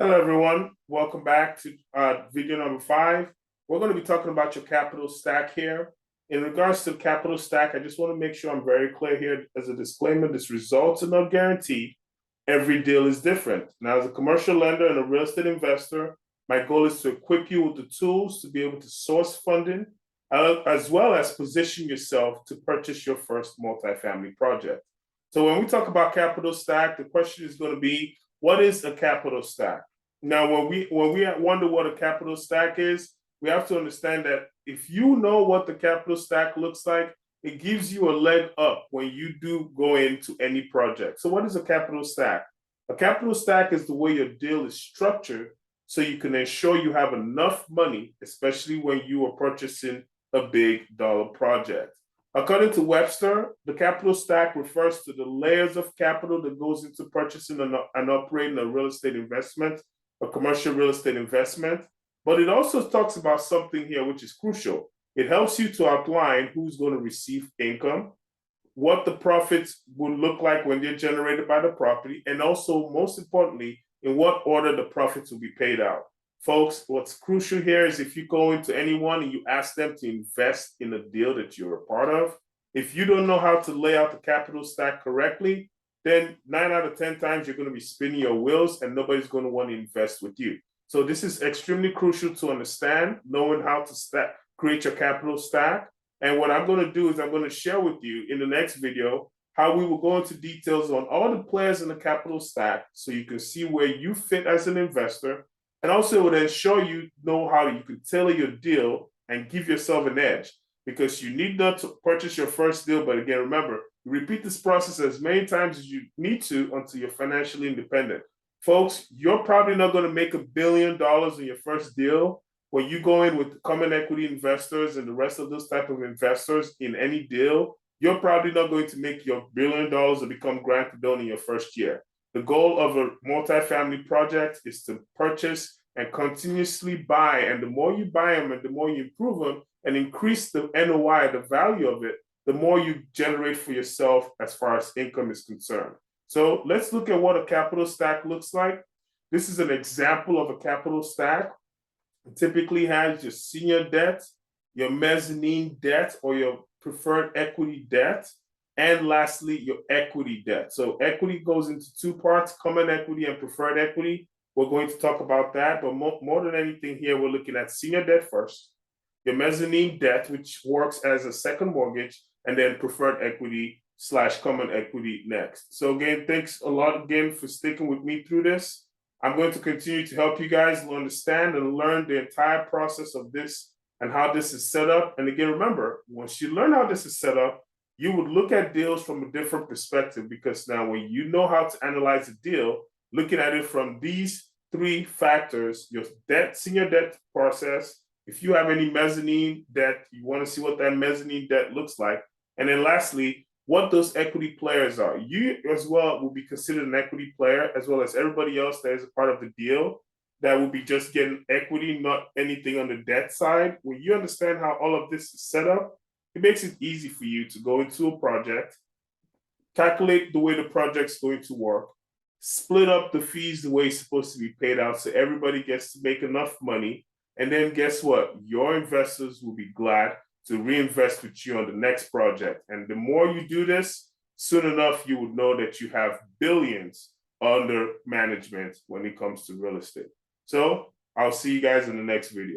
Hello, everyone. Welcome back to video number 5. We're going to be talking about your capital stack here. In regards to capital stack, I just want to make sure I'm very clear here as a disclaimer. This results are not guaranteed. Every deal is different. Now, as a commercial lender and a real estate investor, my goal is to equip you with the tools to be able to source funding, as well as position yourself to purchase your first multifamily project. So when we talk about capital stack, the question is going to be, what is a capital stack? Now, when we wonder what a capital stack is, we have to understand that if you know what the capital stack looks like, it gives you a leg up when you do go into any project. So what is a capital stack? A capital stack is the way your deal is structured so you can ensure you have enough money, especially when you are purchasing a big dollar project. According to Webster, the capital stack refers to the layers of capital that goes into purchasing and operating a real estate investment, a commercial real estate investment. But it also talks about something here which is crucial. It helps you to outline who's going to receive income, what the profits will look like when they're generated by the property, and also, most importantly, in what order the profits will be paid out. Folks, what's crucial here is if you go into anyone and you ask them to invest in a deal that you're a part of, if you don't know how to lay out the capital stack correctly, then 9 out of 10 times you're going to be spinning your wheels and nobody's going to want to invest with you. So this is extremely crucial to understand, knowing how to create your capital stack. And what I'm going to do is I'm going to share with you in the next video how we will go into details on all the players in the capital stack so you can see where you fit as an investor. And also, it will then show you how you can tailor your deal and give yourself an edge, because you need not to purchase your first deal. But again, remember, repeat this process as many times as you need to until you're financially independent. Folks, you're probably not going to make $1 billion in your first deal. When you go in with common equity investors and the rest of those type of investors in any deal, you're probably not going to make your $1 billion or become Grant Cardone in your first year. The goal of a multifamily project is to purchase and continuously buy. And the more you buy them and the more you improve them and increase the NOI, the value of it, the more you generate for yourself as far as income is concerned. So let's look at what a capital stack looks like. This is an example of a capital stack. It typically has your senior debt, your mezzanine debt, or your preferred equity debt, and lastly, your equity debt. So equity goes into 2 parts, common equity and preferred equity. We're going to talk about that, but more than anything here, we're looking at senior debt first, your mezzanine debt, which works as a second mortgage, and then preferred equity / common equity next. So again, thanks a lot again for sticking with me through this. I'm going to continue to help you guys understand and learn the entire process of this and how this is set up. And again, remember, once you learn how this is set up, you would look at deals from a different perspective, because now when you know how to analyze a deal, looking at it from these 3 factors, your debt, senior debt process, if you have any mezzanine debt, you want to see what that mezzanine debt looks like. And then lastly, what those equity players are. You as well will be considered an equity player, as well as everybody else that is a part of the deal that will be just getting equity, not anything on the debt side. When you understand how all of this is set up, it makes it easy for you to go into a project, calculate the way the project's going to work, split up the fees the way it's supposed to be paid out so everybody gets to make enough money. And then guess what? Your investors will be glad to reinvest with you on the next project. And the more you do this, soon enough, you would know that you have billions under management when it comes to real estate. So I'll see you guys in the next video.